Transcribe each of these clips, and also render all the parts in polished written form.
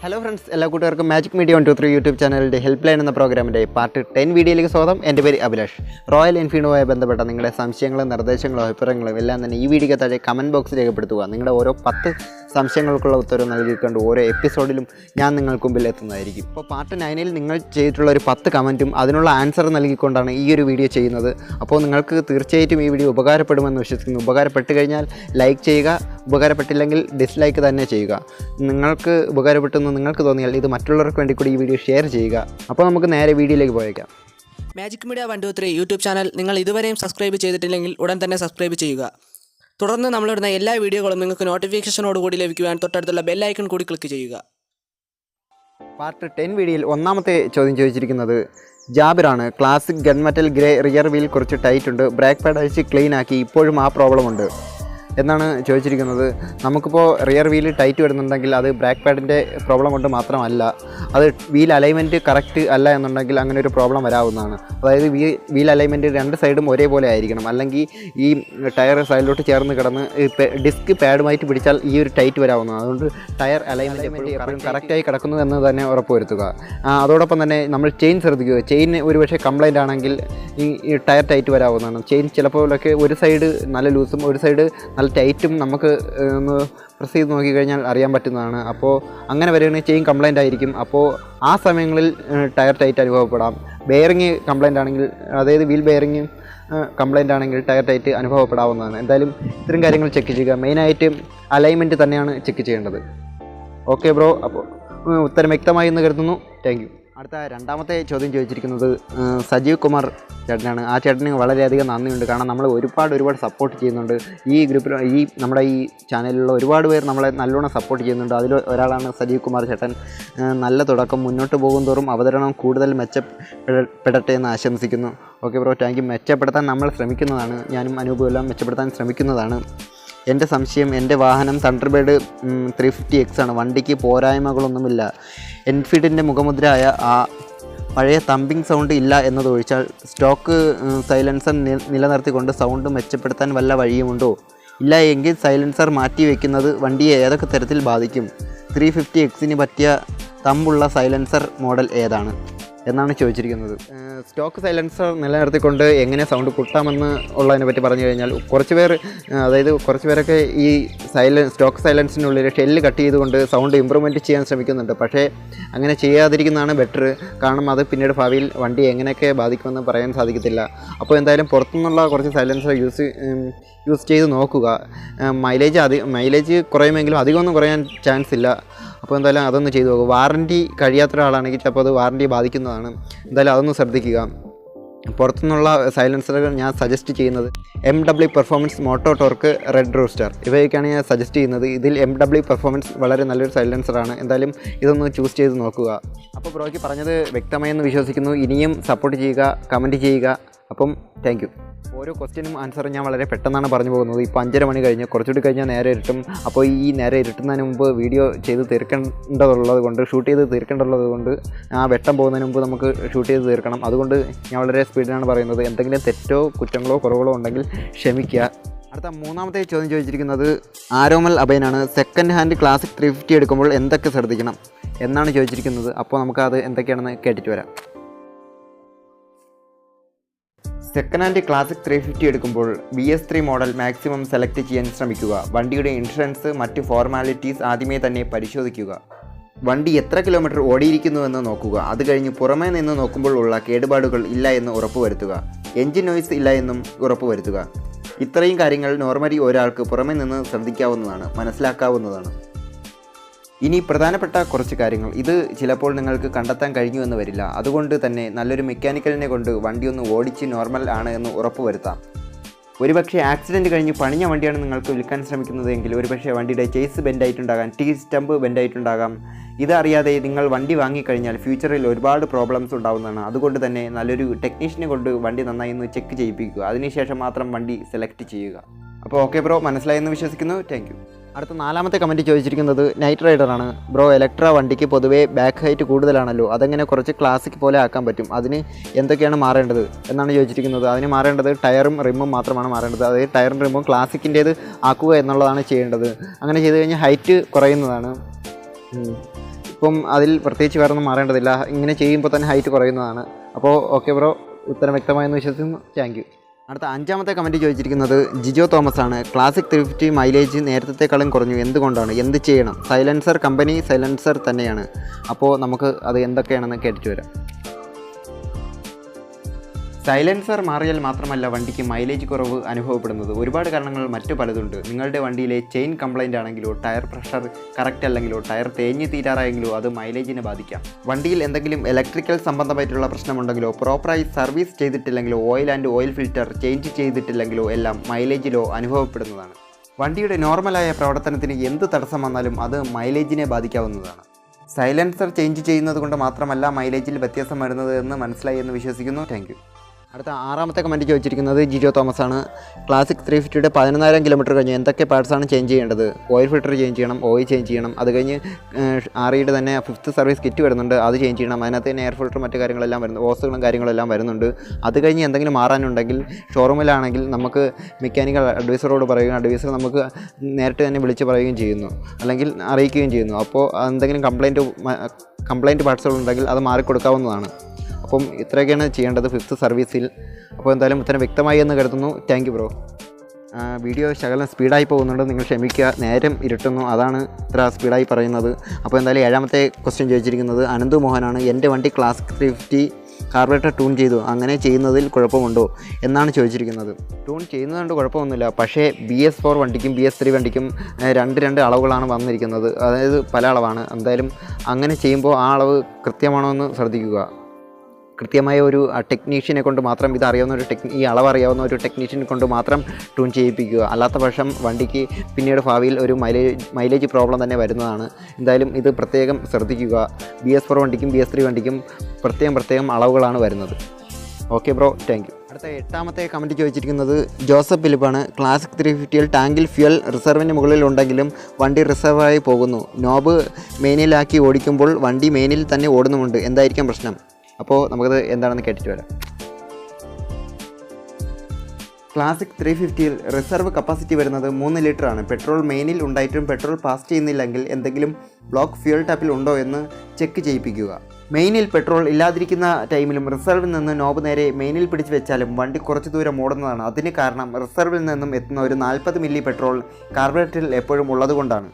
Hello friends, എല്ലാ കൂട്ടുകാർക്കും magic media 123 YouTube ചാനലിൻ്റെ ഹെൽപ്പ് ലൈൻ എന്ന പ്രോഗ്രാമിൻ്റെ പാർട്ട് 10 വീഡിയോയിലേക്ക് സ്വാഗതം. എൻ്റെ പേര് അഭിലാഷ്. റോയൽ എൻഫീൽഡുമായി ബന്ധപ്പെട്ട നിങ്ങളുടെ സംശയങ്ങളും നിർദ്ദേശങ്ങളും അഭിപ്രായങ്ങളും എല്ലാം തന്നെ ഈ വീഡിയോയ്ക്ക് താഴെ കമൻറ്റ് ബോക്സിൽ രേഖപ്പെടുത്തുക. നിങ്ങളുടെ ഓരോ 10 സംശയങ്ങൾക്കുള്ള ഉത്തരവ് നൽകിക്കൊണ്ട് ഓരോ എപ്പിസോഡിലും ഞാൻ നിങ്ങൾക്ക് മുമ്പിൽ എത്തുന്നതായിരിക്കും. ഇപ്പോൾ പാർട്ട് 9 നിങ്ങൾ ചെയ്തിട്ടുള്ള ഒരു 10 കമൻറ്റും അതിനുള്ള ആൻസർ നൽകിക്കൊണ്ടാണ് ഈ ഒരു വീഡിയോ ചെയ്യുന്നത്. അപ്പോൾ നിങ്ങൾക്ക് തീർച്ചയായിട്ടും ഈ വീഡിയോ ഉപകാരപ്പെടുമെന്ന് വിശ്വസിക്കുന്നു. ഉപകാരപ്പെട്ട് കഴിഞ്ഞാൽ ലൈക്ക് ചെയ്യുക, ഉപകാരപ്പെട്ടില്ലെങ്കിൽ ഡിസ്ലൈക്ക് തന്നെ ചെയ്യുക. നിങ്ങൾക്ക് ഉപകാരപ്പെട്ടെന്ന് നിങ്ങൾക്ക് തോന്നിയാൽ ഇത് മറ്റുള്ളവർക്ക് വേണ്ടി കൂടി ഈ വീഡിയോ ഷെയർ ചെയ്യുക. അപ്പോൾ നമുക്ക് നേരെ വീഡിയോയിലേക്ക് പോയേക്കാം. മാജിക് മീഡിയ 123 യൂട്യൂബ് ചാനൽ നിങ്ങൾ ഇതുവരെയും സബ്സ്ക്രൈബ് ചെയ്തിട്ടില്ലെങ്കിൽ ഉടൻ തന്നെ സബ്സ്ക്രൈബ് ചെയ്യുക. തുടർന്ന് നമ്മളിടുന്ന എല്ലാ വീഡിയോകളും നിങ്ങൾക്ക് നോട്ടിഫിക്കേഷനോടുകൂടി ലഭിക്കുവാൻ തൊട്ടടുത്തുള്ള ബെൽ ഐക്കൺ കൂടി ക്ലിക്ക് ചെയ്യുക. പാർട്ട് 10 വീഡിയോയിൽ ഒന്നാമത്തെ ചോദ്യം ചോദിച്ചിരിക്കുന്നത് ജാബിറാണ്. Classic gunmetal grey rear wheel കുറച്ച് ടൈറ്റ് ഉണ്ട്, ബ്രേക്ക് പാഡ് അഴിച്ച് ക്ലീൻ ആക്കി, ഇപ്പോഴും ആ പ്രോബ്ലം ഉണ്ട് എന്നാണ് ചോദിച്ചിരിക്കുന്നത്. നമുക്കിപ്പോൾ റിയർ വീൽ ടൈറ്റ് വരുന്നുണ്ടെങ്കിൽ അത് ബ്രേക്ക് പാഡിൻ്റെ പ്രോബ്ലം കൊണ്ട് മാത്രമല്ല, അത് വീൽ അലൈൻമെൻറ്റ് കറക്റ്റ് അല്ല എന്നുണ്ടെങ്കിൽ അങ്ങനെ ഒരു പ്രോബ്ലം വരാവുന്നതാണ്. അതായത് വീൽ അലൈൻമെൻറ്റ് രണ്ട് സൈഡും ഒരേപോലെ ആയിരിക്കണം, അല്ലെങ്കിൽ ഈ ടയർ സൈഡിലോട്ട് ചേർന്ന് കിടന്ന് ഡിസ്ക് പാഡുമായിട്ട് പിടിച്ചാൽ ഈ ഒരു ടൈറ്റ് വരാവുന്നതാണ്. അതുകൊണ്ട് ടയർ അലൈൻമെൻറ്റ് എപ്പോഴും കറക്റ്റായി കിടക്കുന്നു എന്ന് തന്നെ ഉറപ്പുവരുത്തുക. അതോടൊപ്പം തന്നെ നമ്മൾ ചെയിൻ ശ്രദ്ധിക്കുക. ചെയിൻ ഒരുപക്ഷെ കംപ്ലൈൻ്റ് ആണെങ്കിൽ ഈ ടയർ ടൈറ്റ് വരാവുന്നതാണ്. ചെയിൻ ചിലപ്പോഴൊക്കെ ഒരു സൈഡ് നല്ല ലൂസും ഒരു സൈഡ് നല്ല ടൈറ്റും നമുക്ക് ഒന്ന് പ്രസ് ചെയ്ത് നോക്കിക്കഴിഞ്ഞാൽ അറിയാൻ പറ്റുന്നതാണ്. അപ്പോൾ അങ്ങനെ വരികയാണെങ്കിൽ ചെയിൻ കംപ്ലൈൻ്റ് ആയിരിക്കും. അപ്പോൾ ആ സമയങ്ങളിൽ ടയർ ടൈറ്റ് അനുഭവപ്പെടാം. ബെയറിങ് കംപ്ലൈൻ്റ് ആണെങ്കിൽ, അതായത് വീൽ ബെയറിങ് കംപ്ലൈൻ്റ് ആണെങ്കിൽ ടയർ ടൈറ്റ് അനുഭവപ്പെടാവുന്നതാണ്. എന്തായാലും ഇത്തരം കാര്യങ്ങൾ ചെക്ക് ചെയ്യുക. മെയിനായിട്ട് അലൈൻമെൻറ്റ് തന്നെയാണ് ചെക്ക് ചെയ്യേണ്ടത്. ഓക്കെ ബ്രോ, അപ്പോൾ ഉത്തരം വ്യക്തമായി എന്ന് കരുതുന്നു. Thank you. അടുത്ത രണ്ടാമത്തെ ചോദ്യം ചോദിച്ചിരിക്കുന്നത് സജീവ് കുമാർ ചേട്ടനാണ്. ആ ചേട്ടന് വളരെയധികം നന്ദിയുണ്ട്. കാരണം നമ്മൾ ഒരുപാട് സപ്പോർട്ട് ചെയ്യുന്നുണ്ട്. ഈ ഗ്രൂപ്പിൽ നമ്മുടെ ഈ ചാനലിലുള്ള ഒരുപാട് പേർ നമ്മളെ നല്ലോണം സപ്പോർട്ട് ചെയ്യുന്നുണ്ട്. അതിൽ ഒരാളാണ് സജീവ് കുമാർ ചേട്ടൻ. നല്ല തുടക്കം, മുന്നോട്ട് പോകും തോറും അവതരണം കൂടുതൽ മെച്ചപ്പെടട്ടെ എന്ന് ആശംസിക്കുന്നു. Okay bro, thank U. മെച്ചപ്പെടുത്താൻ നമ്മൾ ശ്രമിക്കുന്നതാണ്. ഞാനും അനൂപും എല്ലാം മെച്ചപ്പെടുത്താൻ ശ്രമിക്കുന്നതാണ്. എൻ്റെ സംശയം, എൻ്റെ വാഹനം തണ്ടർബേർഡ് 350X ആണ്. വണ്ടിക്ക് പോരായ്മകളൊന്നുമില്ല. എൻഫീൽഡിൻ്റെ മുഖമുദ്രയായ ആ പഴയ തമ്പിങ് സൗണ്ട് ഇല്ല എന്നതൊഴിച്ചാൽ സ്റ്റോക്ക് സൈലൻസർ നിലനിർത്തിക്കൊണ്ട് സൗണ്ട് മെച്ചപ്പെടുത്താൻ വല്ല വഴിയുമുണ്ടോ? ഇല്ല എങ്കിൽ സൈലൻസർ മാറ്റി വയ്ക്കുന്നത് വണ്ടിയെ ഏതൊക്കെ തരത്തിൽ ബാധിക്കും? 350Xന് പറ്റിയ തമ്പുള്ള സൈലൻസർ മോഡൽ ഏതാണ് എന്നാണ് ചോദിച്ചിരിക്കുന്നത്. സ്റ്റോക്ക് സൈലൻസർ നിലനിർത്തിക്കൊണ്ട് എങ്ങനെ സൗണ്ട് കൂട്ടാമെന്ന് ഉള്ളതിനെ പറ്റി പറഞ്ഞു കഴിഞ്ഞാൽ കുറച്ച് പേരൊക്കെ ഈ സ്റ്റോക്ക് സൈലൻസിനുള്ളിൽ ഷെല്ല് കട്ട് ചെയ്തുകൊണ്ട് സൗണ്ട് ഇമ്പ്രൂവ്മെൻറ്റ് ചെയ്യാൻ ശ്രമിക്കുന്നുണ്ട്. പക്ഷേ അങ്ങനെ ചെയ്യാതിരിക്കുന്നതാണ് ബെറ്റർ. കാരണം അത് പിന്നീട് ഭാവിയിൽ വണ്ടി എങ്ങനെയൊക്കെ ബാധിക്കുമെന്ന് പറയാൻ സാധിക്കത്തില്ല. അപ്പോൾ എന്തായാലും പുറത്തുനിന്നുള്ള കുറച്ച് സൈലൻസർ യൂസ് ചെയ്ത് നോക്കുക. മൈലേജ് കുറയുമെങ്കിലും അധികമൊന്നും കുറയാൻ ചാൻസ് ഇല്ല. അപ്പോൾ എന്തായാലും അതൊന്ന് ചെയ്തു നോക്കുക. വാറൻറ്റി കഴിയാത്ത ഒരാളാണെങ്കിൽ ചിലപ്പോൾ അത് വാറൻറ്റി ബാധിക്കുന്നതാണ്. എന്തായാലും അതൊന്ന് ശ്രദ്ധിക്കുക. പുറത്തുനിന്നുള്ള സൈലൻസറുകൾ ഞാൻ സജസ്റ്റ് ചെയ്യുന്നത് MW performance, moto torque, red rooster ഇവയൊക്കെയാണ് ഞാൻ സജസ്റ്റ് ചെയ്യുന്നത്. ഇതിൽ MW പെർഫോമൻസ് വളരെ നല്ലൊരു സൈലൻസറാണ്. എന്തായാലും ഇതൊന്ന് ചൂസ് ചെയ്ത് നോക്കുക. അപ്പോൾ ബ്രോയ്ക്ക് പറഞ്ഞത് വ്യക്തമായെന്ന് വിശ്വസിക്കുന്നു. ഇനിയും സപ്പോർട്ട് ചെയ്യുക, കമൻറ്റ് ചെയ്യുക. അപ്പം താങ്ക് യു. ഓരോ ക്വസ്റ്റ്യനും ആൻസറും ഞാൻ വളരെ പെട്ടെന്നാണ് പറഞ്ഞു പോകുന്നത്. ഇപ്പോൾ 5:30 മണി കഴിഞ്ഞ്, കുറച്ചുകൂടി കഴിഞ്ഞാൽ നേരെ ഇരുട്ടും. അപ്പോൾ ഈ നേരെ ഇരുട്ടുന്നതിന് മുമ്പ് വീഡിയോ ചെയ്ത് ഷൂട്ട് ചെയ്ത് തീർക്കേണ്ടതുള്ളത് കൊണ്ട് ആ വെട്ടം പോകുന്നതിന് മുമ്പ് നമുക്ക് ഷൂട്ട് ചെയ്ത് തീർക്കണം. അതുകൊണ്ട് ഞാൻ വളരെ സ്പീഡിലാണ് പറയുന്നത്. എന്തെങ്കിലും തെറ്റോ കുറ്റങ്ങളോ കുറവുകളോ ഉണ്ടെങ്കിൽ ക്ഷമിക്കുക. അടുത്ത മൂന്നാമത്തെ ചോദ്യം ചോദിച്ചിരിക്കുന്നത് ആരോമൽ അഭയനാണ്. സെക്കൻഡ് ഹാൻഡ് ക്ലാസിക് 350 എടുക്കുമ്പോൾ എന്തൊക്കെ ശ്രദ്ധിക്കണം എന്നാണ് ചോദിച്ചിരിക്കുന്നത്. അപ്പോൾ നമുക്കത് എന്തൊക്കെയാണെന്ന് കേട്ടിട്ട് വരാം. സെക്കൻഡ് ഹാൻഡ് ക്ലാസിക് 350 എടുക്കുമ്പോൾ BS3 മോഡൽ മാക്സിമം സെലക്ട് ചെയ്യാൻ ശ്രമിക്കുക. വണ്ടിയുടെ ഇൻഷുറൻസ്, മറ്റ് ഫോർമാലിറ്റീസ് ആദ്യമേ തന്നെ പരിശോധിക്കുക. വണ്ടി എത്ര കിലോമീറ്റർ ഓടിയിരിക്കുന്നുവെന്ന് നോക്കുക. അത് കഴിഞ്ഞ് പുറമേ നിന്ന് നോക്കുമ്പോൾ ഉള്ള കേടുപാടുകൾ ഇല്ല എന്ന് ഉറപ്പുവരുത്തുക. എൻജിൻ നോയ്സ് ഇല്ല എന്നും ഉറപ്പുവരുത്തുക. ഇത്രയും കാര്യങ്ങൾ നോർമലി ഒരാൾക്ക് പുറമേ നിന്ന് ശ്രദ്ധിക്കാവുന്നതാണ്, മനസ്സിലാക്കാവുന്നതാണ്. ഇനി പ്രധാനപ്പെട്ട കുറച്ച് കാര്യങ്ങൾ. ഇത് ചിലപ്പോൾ നിങ്ങൾക്ക് കണ്ടെത്താൻ കഴിഞ്ഞു എന്ന് വരില്ല. അതുകൊണ്ട് തന്നെ നല്ലൊരു മെക്കാനിക്കലിനെ കൊണ്ട് വണ്ടി ഒന്ന് ഓടിച്ച് നോർമൽ ആണ് എന്ന് ഉറപ്പുവരുത്താം. ഒരുപക്ഷെ ആക്സിഡൻറ്റ് കഴിഞ്ഞ് പണിഞ്ഞ വണ്ടിയാണ് നിങ്ങൾക്ക് വിൽക്കാൻ ശ്രമിക്കുന്നതെങ്കിൽ ഒരുപക്ഷെ വണ്ടിയുടെ ചേസ് ബെൻഡായിട്ടുണ്ടാകാം, ടീ സ്റ്റമ്പ് ബെൻഡായിട്ടുണ്ടാകാം. ഇതറിയാതെ നിങ്ങൾ വണ്ടി വാങ്ങിക്കഴിഞ്ഞാൽ ഫ്യൂച്ചറിൽ ഒരുപാട് പ്രോബ്ലംസ് ഉണ്ടാകുന്നതാണ്. അതുകൊണ്ട് തന്നെ നല്ലൊരു ടെക്നീഷ്യനെ കൊണ്ട് വണ്ടി നന്നായി ഒന്ന് ചെക്ക് ചെയ്യിപ്പിക്കുക. അതിനുശേഷം മാത്രം വണ്ടി സെലക്ട് ചെയ്യുക. അപ്പോൾ ഓക്കെ ബ്രോ, മനസ്സിലായെന്ന് വിശ്വസിക്കുന്നു. Thank you. അടുത്ത നാലാമത്തെ കമൻറ്റ് ചോദിച്ചിരിക്കുന്നത് നൈറ്റ് റൈഡറാണ്. ബ്രോ, ഇലക്ട്ര വണ്ടിക്ക് പൊതുവേ ബാക്ക് ഹൈറ്റ് കൂടുതലാണല്ലോ, അതെങ്ങനെ കുറച്ച് ക്ലാസിക് പോലെ ആക്കാൻ പറ്റും? അതിന് എന്തൊക്കെയാണ് മാറേണ്ടത് എന്നാണ് ചോദിച്ചിരിക്കുന്നത്. അതിന് മാറേണ്ടത് ടയറും റിമ്മും മാത്രമാണ് മാറേണ്ടത്. അതായത് ടയറും റിമ്മും ക്ലാസിക്കിൻ്റേത് ആക്കുക എന്നുള്ളതാണ് ചെയ്യേണ്ടത്. അങ്ങനെ ചെയ്ത് കഴിഞ്ഞാൽ ഹൈറ്റ് കുറയുന്നതാണ്. ഇപ്പം അതിൽ പ്രത്യേകിച്ച് വേറെ ഒന്നും മാറേണ്ടതില്ല. ഇങ്ങനെ ചെയ്യുമ്പോൾ തന്നെ ഹൈറ്റ് കുറയുന്നതാണ്. അപ്പോൾ ഓക്കെ ബ്രോ, ഉത്തരം വ്യക്തമായെന്ന് വിശ്വസിക്കുന്നു. Thank you. അടുത്ത 5ാമത്തെ കമൻറ്റ് ചോദിച്ചിരിക്കുന്നത് ജിജോ തോമസ് ആണ്. ക്ലാസിക് 350 മൈലേജ് നേരത്തെക്കാളും കുറഞ്ഞു, എന്തുകൊണ്ടാണ്, എന്ത് ചെയ്യണം? സൈലൻസർ കമ്പനി സൈലൻസർ തന്നെയാണ്. അപ്പോൾ നമുക്ക് അത് എന്തൊക്കെയാണെന്ന് കേട്ടിട്ട് വരാം. സൈലൻസർ മാറിയാൽ മാത്രമല്ല വണ്ടിക്ക് മൈലേജ് കുറവ് അനുഭവപ്പെടുന്നത്. ഒരുപാട് കാരണങ്ങൾ മറ്റു പലതുണ്ട്. നിങ്ങളുടെ വണ്ടിയിലെ ചെയിൻ കംപ്ലൈൻ്റ് ആണെങ്കിലോ, ടയർ പ്രഷർ കറക്റ്റ് അല്ലെങ്കിലോ, ടയർ തേഞ്ഞ് തീരാറായെങ്കിലോ അത് മൈലേജിനെ ബാധിക്കാം. വണ്ടിയിൽ എന്തെങ്കിലും ഇലക്ട്രിക്കൽ സംബന്ധമായിട്ടുള്ള പ്രശ്നമുണ്ടെങ്കിലോ, പ്രോപ്പറായി സർവീസ് ചെയ്തിട്ടില്ലെങ്കിലോ, oil and oil filter change ചെയ്തിട്ടില്ലെങ്കിലോ എല്ലാം മൈലേജിലോ അനുഭവപ്പെടുന്നതാണ്. വണ്ടിയുടെ നോർമലായ പ്രവർത്തനത്തിന് എന്ത് തടസ്സം വന്നാലും അത് മൈലേജിനെ ബാധിക്കാവുന്നതാണ്. സൈലൻസർ ചേഞ്ച് ചെയ്യുന്നത് കൊണ്ട് മാത്രമല്ല മൈലേജിൽ വ്യത്യാസം വരുന്നത് എന്ന് മനസ്സിലായി എന്ന് വിശ്വസിക്കുന്നു. Thank you. അടുത്ത 6ാമത്തെ കമൻറ്റ് ചോദിച്ചിരിക്കുന്നത് ജിജോ തോമസ് ആണ്. ക്ലാസിക് 350യുടെ 14,000 കിലോമീറ്റർ കഴിഞ്ഞ് എന്തൊക്കെ പാർട്സാണ് ചേഞ്ച് ചെയ്യേണ്ടത്? ഓയിൽ ഫിൽറ്റർ ചേഞ്ച് ചെയ്യണം, ഓയിൽ ചേഞ്ച് ചെയ്യണം, അത് കഴിഞ്ഞ് REയുടെ തന്നെ 5th സർവീസ് കിറ്റ് വരുന്നുണ്ട്, അത് ചേഞ്ച് ചെയ്യണം. അതിനകത്ത് തന്നെ എയർ ഫിൽറ്റർ മറ്റു കാര്യങ്ങളെല്ലാം വരുന്നു, ഓസുകളും കാര്യങ്ങളെല്ലാം വരുന്നുണ്ട്. അത് കഴിഞ്ഞ് എന്തെങ്കിലും മാറാനുണ്ടെങ്കിൽ ഷോറൂമിലാണെങ്കിൽ നമുക്ക് മെക്കാനിക്കൽ അഡ്വൈസറോട് പറയുകയും അഡ്വൈസർ നമുക്ക് നേരിട്ട് തന്നെ വിളിച്ച് പറയുകയും ചെയ്യുന്നു, അല്ലെങ്കിൽ അറിയിക്കുകയും ചെയ്യുന്നു. അപ്പോൾ എന്തെങ്കിലും കംപ്ലൈൻറ്റ് പാർട്സുകളുണ്ടെങ്കിൽ അത് മാറിക്കൊടുക്കാവുന്നതാണ്. അപ്പം ഇത്രയൊക്കെയാണ് ചെയ്യേണ്ടത് 5th സർവീസിൽ. അപ്പോൾ എന്തായാലും ഉത്തരം വ്യക്തമായി എന്ന് കരുതുന്നു. Thank you bro. വീഡിയോ ശകലം സ്പീഡായി പോകുന്നുണ്ട്, നിങ്ങൾ ക്ഷമിക്കുക. നേരം ഇരുട്ടുന്നു, അതാണ് ഇത്ര സ്പീഡായി പറയുന്നത്. അപ്പോൾ എന്തായാലും 7ാമത്തെ ക്വസ്റ്റ്യൻ ചോദിച്ചിരിക്കുന്നത് അനന്തു മോഹനാണ്. എൻ്റെ വണ്ടി ക്ലാസിക് 350 കാർബറേറ്റർ ട്യൂൺ ചെയ്തു, അങ്ങനെ ചെയ്യുന്നതിൽ കുഴപ്പമുണ്ടോ എന്നാണ് ചോദിച്ചിരിക്കുന്നത്. ട്യൂൺ ചെയ്യുന്നതുകൊണ്ട് കുഴപ്പമൊന്നുമില്ല, പക്ഷേ BS4 വണ്ടിക്കും BS3 വണ്ടിക്കും രണ്ട് അളവുകളാണ് വന്നിരിക്കുന്നത്. അതായത് പല അളവാണ്. എന്തായാലും അങ്ങനെ ചെയ്യുമ്പോൾ ആ അളവ് കൃത്യമാണോ എന്ന് ശ്രദ്ധിക്കുക. കൃത്യമായ ഒരു ടെക്നീഷ്യനെ കൊണ്ട് മാത്രം ഈ അളവ് അറിയാവുന്ന ഒരു ടെക്നീഷ്യനെ കൊണ്ട് മാത്രം ട്യൂൺ ചെയ്യിപ്പിക്കുക. അല്ലാത്ത പക്ഷം വണ്ടിക്ക് പിന്നീട് ഭാവിയിൽ ഒരു മൈലേജ് പ്രോബ്ലം തന്നെ വരുന്നതാണ്. എന്തായാലും ഇത് പ്രത്യേകം ശ്രദ്ധിക്കുക. BS4 വണ്ടിക്കും BS3 വണ്ടിക്കും പ്രത്യേകം അളവുകളാണ് വരുന്നത്. Okay bro, thank you. അടുത്ത 8ാമത്തെ കമൻറ്റ് ചോദിച്ചിരിക്കുന്നത് ജോസഫ് ഫിലിപ്പാണ്. ക്ലാസിക് 350യിൽ ടാങ്കിൽ ഫ്യൂൽ റിസർവിന് മുകളിൽ ഉണ്ടെങ്കിലും വണ്ടി റിസർവായി പോകുന്നു. നോബ് മെയിനിലാക്കി ഓടിക്കുമ്പോൾ വണ്ടി മെയിനിൽ തന്നെ ഓടുന്നുമുണ്ട്, എന്തായിരിക്കും പ്രശ്നം? അപ്പോൾ നമുക്കത് എന്താണെന്ന് കേട്ടിട്ട് വരാം. ക്ലാസിക് 350യിൽ റിസർവ് കപ്പാസിറ്റി വരുന്നത് 3 ലിറ്ററാണ്. പെട്രോൾ മെയിനിൽ ഉണ്ടായിട്ടും പെട്രോൾ പാസ് ചെയ്യുന്നില്ലെങ്കിൽ എന്തെങ്കിലും ബ്ലോക്ക് ഫ്യൂൽ ടാപ്പിൽ ഉണ്ടോ എന്ന് ചെക്ക് ചെയ്യിപ്പിക്കുക. മെയിനിൽ പെട്രോൾ ഇല്ലാതിരിക്കുന്ന ടൈമിലും റിസർവിൽ നിന്ന് നോബ് നേരെ മെയിനിൽ പിടിച്ച് വെച്ചാലും വണ്ടി കുറച്ച് ദൂരം ഓടുന്നതാണ്. അതിന് കാരണം റിസർവിൽ നിന്നും എത്തുന്ന ഒരു 40 മില്ലി പെട്രോൾ കാർബറേറ്ററിൽ എപ്പോഴും ഉള്ളതുകൊണ്ടാണ്.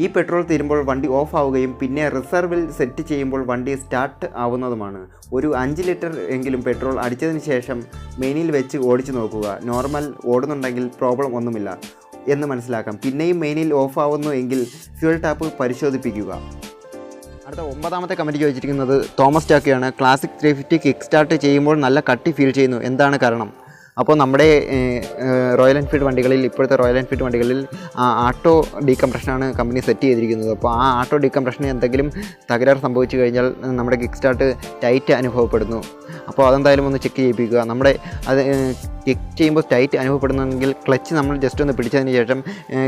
ഈ പെട്രോൾ തീരുമ്പോൾ വണ്ടി ഓഫ് ആവുകയും പിന്നെ റിസർവിൽ സെറ്റ് ചെയ്യുമ്പോൾ വണ്ടി സ്റ്റാർട്ട് ആവുന്നതുമാണ്. ഒരു 5 ലിറ്റർ എങ്കിലും പെട്രോൾ അടിച്ചതിന് ശേഷം മെയിനിൽ വെച്ച് ഓടിച്ചു നോക്കുക. നോർമൽ ഓടുന്നുണ്ടെങ്കിൽ പ്രോബ്ലം ഒന്നുമില്ല എന്ന് മനസ്സിലാക്കാം. പിന്നെയും മെയിനിൽ ഓഫ് ആവുന്നു എങ്കിൽ ഫ്യൂൽ ടാപ്പ് പരിശോധിപ്പിക്കുക. അടുത്ത 9ാമത്തെ കമൻറ്റ് ചോദിച്ചിരിക്കുന്നത് തോമസ് ചാക്കയാണ്. ക്ലാസിക് 350 കിക്ക് സ്റ്റാർട്ട് ചെയ്യുമ്പോൾ നല്ല കട്ടി ഫീൽ ചെയ്യുന്നു, എന്താണ് കാരണം? അപ്പോൾ നമ്മുടെ റോയൽ എൻഫീൽഡ് വണ്ടികളിൽ, ഇപ്പോഴത്തെ റോയൽ എൻഫീൽഡ് വണ്ടികളിൽ ആട്ടോ ഡീകംപ്രഷനാണ് കമ്പനി സെറ്റ് ചെയ്തിരിക്കുന്നത്. അപ്പോൾ ആ ആട്ടോ ഡീകംപ്രഷന് എന്തെങ്കിലും തകരാറ് സംഭവിച്ചു കഴിഞ്ഞാൽ നമ്മുടെ കിക്ക് സ്റ്റാർട്ട് ടൈറ്റ് അനുഭവപ്പെടുന്നു. അപ്പോൾ അതെന്തായാലും ഒന്ന് ചെക്ക് ചെയ്യിപ്പിക്കുക. നമ്മുടെ അത് കിക്ക് ചെയ്യുമ്പോൾ ടൈറ്റ് അനുഭവപ്പെടുന്നെങ്കിൽ ക്ലച്ച് നമ്മൾ ജസ്റ്റ് ഒന്ന് പിടിച്ചതിന് ശേഷം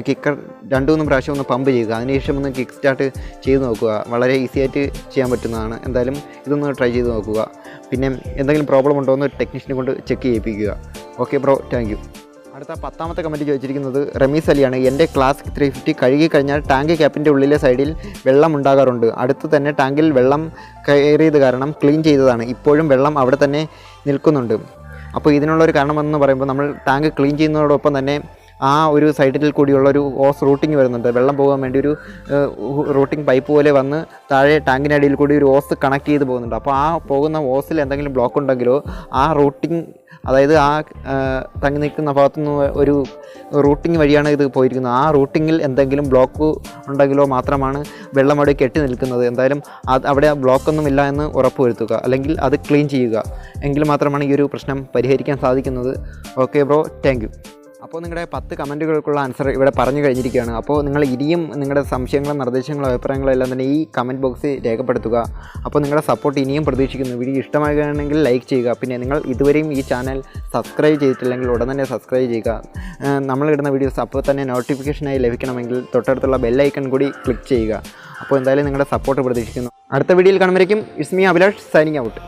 കിക്കർ 2-3 പ്രാവശ്യം ഒന്ന് പമ്പ് ചെയ്യുക. അതിനുശേഷം ഒന്ന് കിക്ക് സ്റ്റാർട്ട് ചെയ്ത് നോക്കുക. വളരെ ഈസി ആയിട്ട് ചെയ്യാൻ പറ്റുന്നതാണ്. എന്തായാലും ഇതൊന്ന് ട്രൈ ചെയ്ത് നോക്കുക. പിന്നെ എന്തെങ്കിലും പ്രോബ്ലം ഉണ്ടോ എന്ന് ടെക്നീഷ്യനെ കൊണ്ട് ചെക്ക് ചെയ്യിപ്പിക്കുക. Okay bro, thank you. അടുത്ത 10ാമത്തെ കമൻറ്റ് ചോദിച്ചിരിക്കുന്നത് റമീസ് അലിയാണ്. എൻ്റെ ക്ലാസിക് 350 കഴുകി കഴിഞ്ഞാൽ ടാങ്ക് ക്യാപ്പിൻ്റെ ഉള്ളിലെ സൈഡിൽ വെള്ളം ഉണ്ടാകാറുണ്ട്. അടുത്ത് തന്നെ ടാങ്കിൽ വെള്ളം കയറിയത് കാരണം ക്ലീൻ ചെയ്തതാണ്. ഇപ്പോഴും വെള്ളം അവിടെ തന്നെ നിൽക്കുന്നുണ്ട്. അപ്പോൾ ഇതിനുള്ളൊരു കാരണമെന്ന് പറയുമ്പോൾ നമ്മൾ ടാങ്ക് ക്ലീൻ ചെയ്യുന്നതോടൊപ്പം തന്നെ ആ ഒരു സൈഡിൽ കൂടിയുള്ള ഒരു ഓസ് റൂട്ടിങ് വരുന്നുണ്ട്. വെള്ളം പോകാൻ വേണ്ടി ഒരു റൂട്ടിങ് പൈപ്പ് പോലെ വന്ന് താഴെ ടാങ്കിനടിയിൽ കൂടി ഒരു ഓസ് കണക്ട് ചെയ്ത് പോകുന്നുണ്ട്. അപ്പോൾ ആ പോകുന്ന ഓസിൽ എന്തെങ്കിലും ബ്ലോക്ക് ഉണ്ടെങ്കിലോ ആ റൂട്ടിങ്, അതായത് ആ തങ്ങി നിൽക്കുന്ന ഭാഗത്തുനിന്ന് ഒരു റൂട്ടിങ് വഴിയാണ് ഇത് പോയിരിക്കുന്നത്. ആ റൂട്ടിങ്ങിൽ എന്തെങ്കിലും ബ്ലോക്ക് ഉണ്ടെങ്കിലോ മാത്രമാണ് വെള്ളം അവിടെ കെട്ടി നിൽക്കുന്നത്. എന്തായാലും അവിടെ ബ്ലോക്കൊന്നുമില്ല എന്ന് ഉറപ്പുവരുത്തുക, അല്ലെങ്കിൽ അത് ക്ലീൻ ചെയ്യുക. എങ്കിൽ മാത്രമാണ് ഈ ഒരു പ്രശ്നം പരിഹരിക്കാൻ സാധിക്കുന്നത്. Okay bro, thank U. അപ്പോൾ നിങ്ങളുടെ 10 കമൻറ്റുകൾക്കുള്ള ആൻസർ ഇവിടെ പറഞ്ഞു കഴിഞ്ഞിരിക്കുകയാണ്. അപ്പോൾ നിങ്ങൾ ഇനിയും നിങ്ങളുടെ സംശയങ്ങളും നിർദ്ദേശങ്ങളും അഭിപ്രായങ്ങളും എല്ലാം തന്നെ ഈ കമൻറ്റ് ബോക്സിൽ രേഖപ്പെടുത്തുക. അപ്പോൾ നിങ്ങളുടെ സപ്പോർട്ട് ഇനിയും പ്രതീക്ഷിക്കുന്നു. വീഡിയോ ഇഷ്ടമാകുകയാണെങ്കിൽ ലൈക്ക് ചെയ്യുക. പിന്നെ നിങ്ങൾ ഇതുവരെയും ഈ ചാനൽ സബ്സ്ക്രൈബ് ചെയ്തിട്ടില്ലെങ്കിൽ ഉടൻ തന്നെ സബ്സ്ക്രൈബ് ചെയ്യുക. നമ്മളിടുന്ന വീഡിയോസ് അപ്പോൾ തന്നെ നോട്ടിഫിക്കേഷനായി ലഭിക്കണമെങ്കിൽ തൊട്ടടുത്തുള്ള ബെല്ലൈക്കൺ കൂടി ക്ലിക്ക് ചെയ്യുക. അപ്പോൾ എന്തായാലും നിങ്ങളുടെ സപ്പോർട്ട് പ്രതീക്ഷിക്കുന്നു. അടുത്ത വീഡിയോയിൽ കാണുമ്പോഴേക്കും it's me Abhilash signing out.